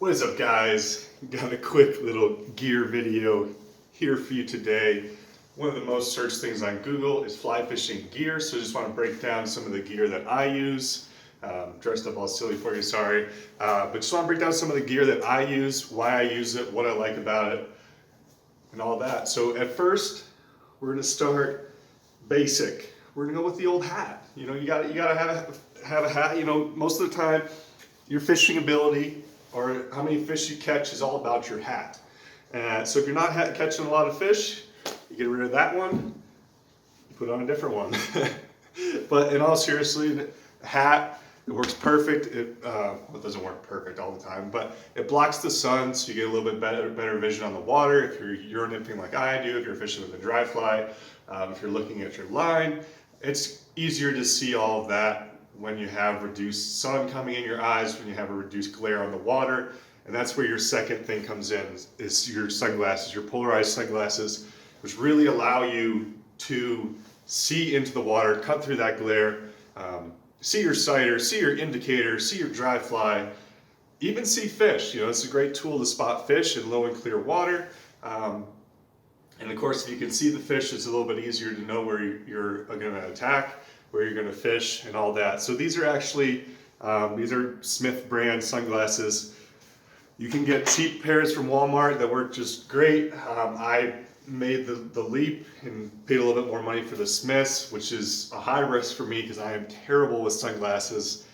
What is up, guys? Got a quick little gear video here for you today. One of the most searched things on Google is fly fishing gear, so I just want to break down some of the gear that I use. Dressed up all silly for you, sorry. But just want to break down some of the gear that I use, why I use it, what I like about it, and all that. So at first, we're going to start basic. We're going to go with the old hat. You know, you gotta have a hat. You know, most of the time, your fishing ability or how many fish you catch is all about your hat. So if you're not catching a lot of fish, you get rid of that one, you put on a different one. But in all seriously, the hat, it works perfect. It doesn't work perfect all the time, but it blocks the sun, so you get a little bit better vision on the water. If you're nipping like I do, if you're fishing with a dry fly, if you're looking at your line, it's easier to see all of that when you have reduced sun coming in your eyes, when you have a reduced glare on the water. And that's where your second thing comes in, is your sunglasses, your polarized sunglasses, which really allow you to see into the water, cut through that glare, see your sighter, see your indicator, see your dry fly, even see fish. You know, it's a great tool to spot fish in low and clear water. And of course, if you can see the fish, it's a little bit easier to know where you're going to attack, where you're going to fish, and all that. So these are actually, these are Smith brand sunglasses. You can get cheap pairs from Walmart that work just great. I made the leap and paid a little bit more money for the Smiths, which is a high risk for me because I am terrible with sunglasses.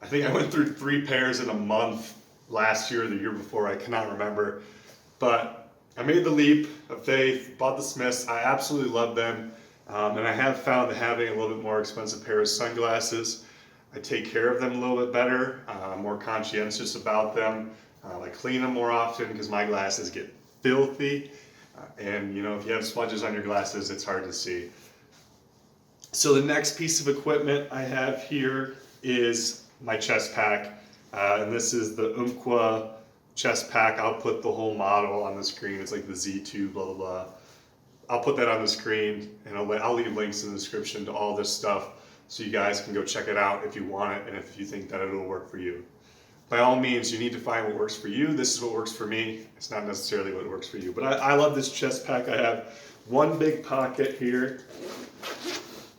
I think I went through 3 pairs in a month last year or the year before, I cannot remember. But I made the leap of faith, bought the Smiths. I absolutely love them. And I have found that having a little bit more expensive pair of sunglasses, I take care of them a little bit better. I'm more conscientious about them. I clean them more often because my glasses get filthy. And you know, if you have smudges on your glasses, it's hard to see. So the next piece of equipment I have here is my chest pack. And this is the Umqua chest pack. I'll put the whole model on the screen. It's like the Z2 blah blah blah. I'll put that on the screen, and I'll leave links in the description to all this stuff so you guys can go check it out if you want it and if you think that it'll work for you. By all means, you need to find what works for you. This is what works for me. It's not necessarily what works for you. But I love this chest pack. I have one big pocket here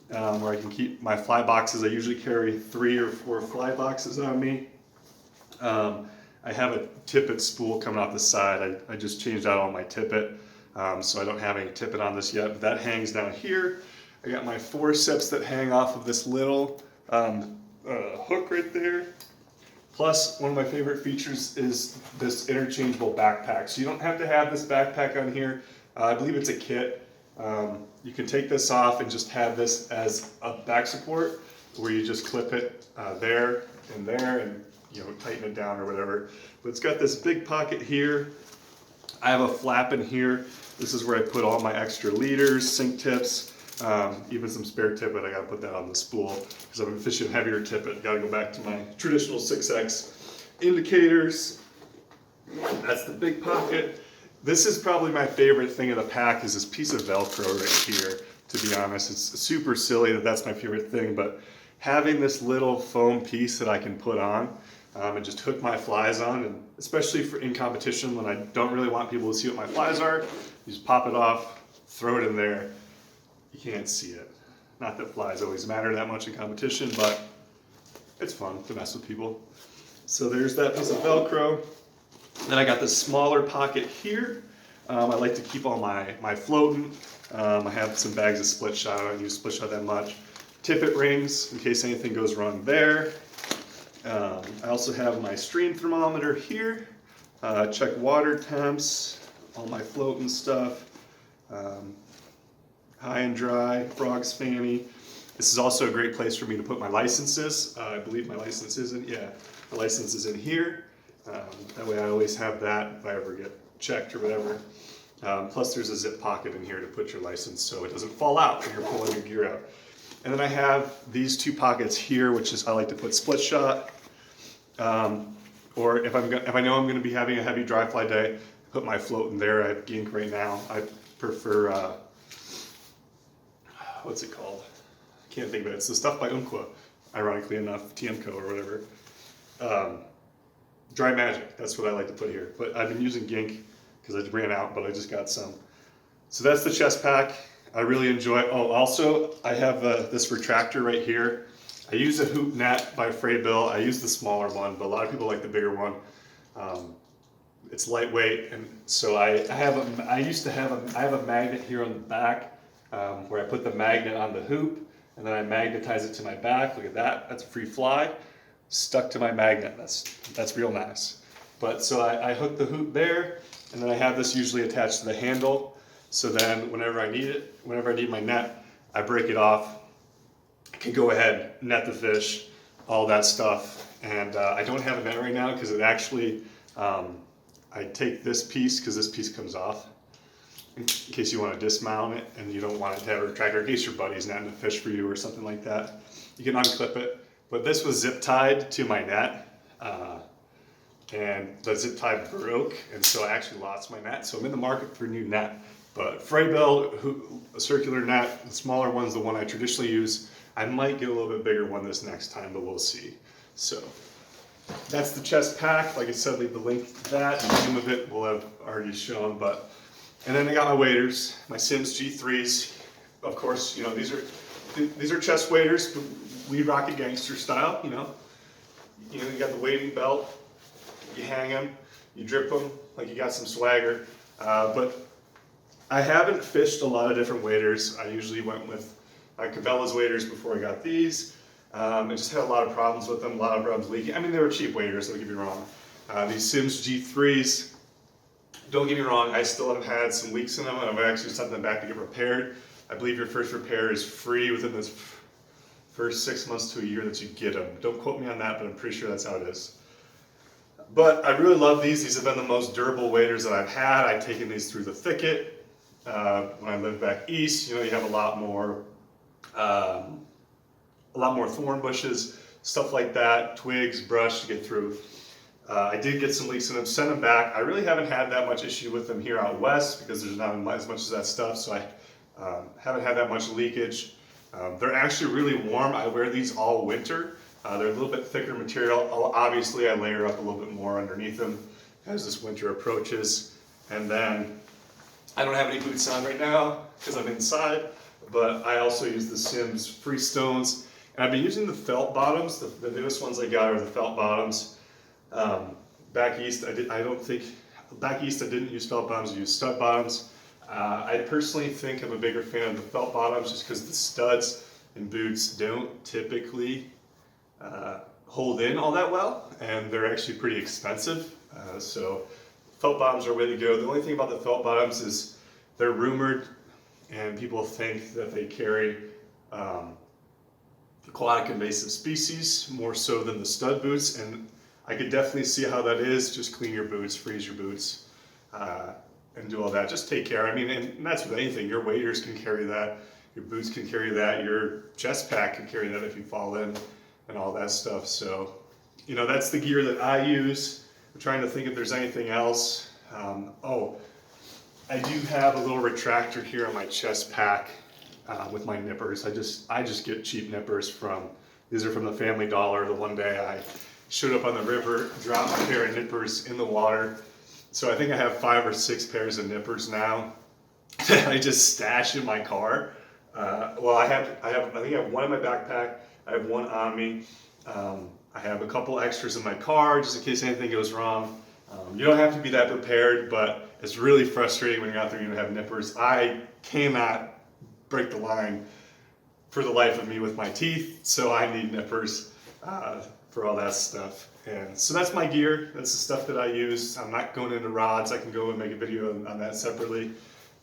where I can keep my fly boxes. I usually carry 3 or 4 fly boxes on me. I have a tippet spool coming off the side. I just changed out all my tippet. So I don't have any tippet on this yet, but that hangs down here. I got my forceps that hang off of this little hook right there. Plus, one of my favorite features is this interchangeable backpack. So you don't have to have this backpack on here. I believe it's a kit. You can take this off and just have this as a back support where you just clip it there and you know, tighten it down or whatever. But it's got this big pocket here. I have a flap in here. This is where I put all my extra leaders, sink tips, even some spare tippet. I gotta put that on the spool because I've been fishing heavier tippet. Gotta go back to my traditional 6X indicators. That's the big pocket. This is probably my favorite thing in the pack, is this piece of Velcro right here. To be honest, it's super silly that that's my favorite thing, but having this little foam piece that I can put on and just hook my flies on, and especially in competition when I don't really want people to see what my flies are, you just pop it off, throw it in there. You can't see it. Not that flies always matter that much in competition, but it's fun to mess with people. So there's that piece of Velcro. Then I got this smaller pocket here. I like to keep all my floating. I have some bags of split shot. I don't use split shot that much. Tippet rings in case anything goes wrong there. I also have my stream thermometer here. Check water temps, all my floating stuff. High and dry, frog's fanny. This is also a great place for me to put my licenses. I believe my license is in, yeah, my license is in here. That way I always have that if I ever get checked or whatever. Plus there's a zip pocket in here to put your license so it doesn't fall out when you're pulling your gear out. And then I have these 2 pockets here, which is I like to put split shot. Or if I know I'm going to be having a heavy dry fly day, put my float in there. I have gink right now. I prefer, what's it called? I can't think of it. It's the stuff by Umqua, ironically enough, TMCO or whatever. Dry Magic, that's what I like to put here. But I've been using Gink because I ran out, but I just got some. So that's the chest pack. I really enjoy it. Oh, also, I have this retractor right here. I use a hoop net by Bill. I use the smaller one, but a lot of people like the bigger one. It's lightweight, and so I have a magnet here on the back where I put the magnet on the hoop, and then I magnetize it to my back. Look at that. That's a free fly. Stuck to my magnet. That's real nice. But so I hook the hoop there, and then I have this usually attached to the handle. So then whenever I need my net, I break it off. I can go ahead, net the fish, all that stuff. And I don't have a net right now because it actually, I take this piece because this piece comes off in case you want to dismount it and you don't want it to have a retractor, in case your buddy's netting a fish for you or something like that. You can unclip it. But this was zip tied to my net, and the zip tie broke, and so I actually lost my net. So I'm in the market for a new net. But Fraybell, a circular net, the smaller one's the one I traditionally use. I might get a little bit bigger one this next time, but we'll see. So that's the chest pack. Like I said, leave the link to that. Some of it we'll have already shown. And then I got my waders, my Sims G3s. Of course, you know, these are chest waders, but we rock it gangster style. You got the wading belt. You hang them, you drip them like you got some swagger. But I haven't fished a lot of different waders. I usually went with Cabela's waders before I got these. I just had a lot of problems with them, a lot of problems leaking. I mean, they were cheap waders, don't get me wrong. These Sims G3s, don't get me wrong, I still have had some leaks in them, and I've actually sent them back to get repaired. I believe your first repair is free within this first 6 months to a year that you get them. Don't quote me on that, but I'm pretty sure that's how it is. But I really love these. These have been the most durable waders that I've had. I've taken these through the thicket. When I lived back east, you have a lot more thorn bushes, stuff like that, twigs, brush to get through. I did get some leaks in them, sent them back. I really haven't had that much issue with them here out west because there's not as much of that stuff, so I haven't had that much leakage. They're actually really warm. I wear these all winter. They're a little bit thicker material. Obviously, I layer up a little bit more underneath them as this winter approaches. And then I don't have any boots on right now because I'm inside, but I also use the Sims Freestones. And I've been using the felt bottoms. The newest ones I got are the felt bottoms. Back east, I didn't use felt bottoms. I used stud bottoms. I personally think I'm a bigger fan of the felt bottoms just because the studs in boots don't typically hold in all that well, and they're actually pretty expensive. So felt bottoms are a way to go. The only thing about the felt bottoms is they're rumored, and people think that they carry aquatic invasive species more so than the stud boots, and I could definitely see how that is. Just clean your boots, freeze your boots, and do all that. Just take care. I mean, and that's with anything. Your waders can carry that. Your boots can carry that. Your chest pack can carry that if you fall in and all that stuff. So, that's the gear that I use. I'm trying to think if there's anything else. I do have a little retractor here on my chest pack with my nippers. I just get cheap nippers these are from the Family Dollar. The one day I showed up on the river, dropped a pair of nippers in the water. So I think I have 5 or 6 pairs of nippers now that I just stash in my car. I think I have one in my backpack. I have one on me. I have a couple extras in my car just in case anything goes wrong. You don't have to be that prepared, but it's really frustrating when you're out there and you don't have nippers. I cannot break the line for the life of me with my teeth, so I need nippers for all that stuff. And so that's my gear. That's the stuff that I use. I'm not going into rods. I can go and make a video on that separately.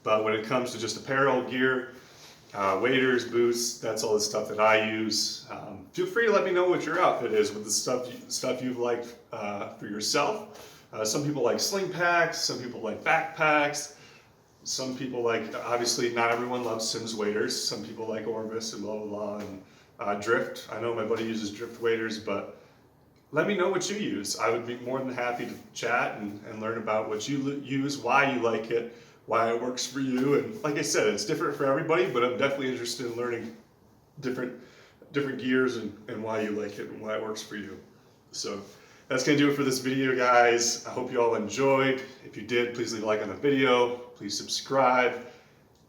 But when it comes to just apparel, gear, waders, boots, that's all the stuff that I use. Feel free to let me know what your outfit is with the stuff you've liked for yourself. Some people like sling packs, some people like backpacks, some people like, obviously not everyone loves Sims waders, some people like Orvis and blah blah blah, and drift. I know my buddy uses drift waders, but let me know what you use. I would be more than happy to chat and learn about what you use, why you like it, why it works for you. And like I said, it's different for everybody, but I'm definitely interested in learning different gears and why you like it and why it works for you. So That's gonna do it for this video, guys. I hope you all enjoyed. If you did, please leave a like on the video. Please subscribe.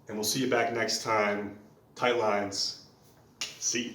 And we'll see you back next time. Tight lines. See ya.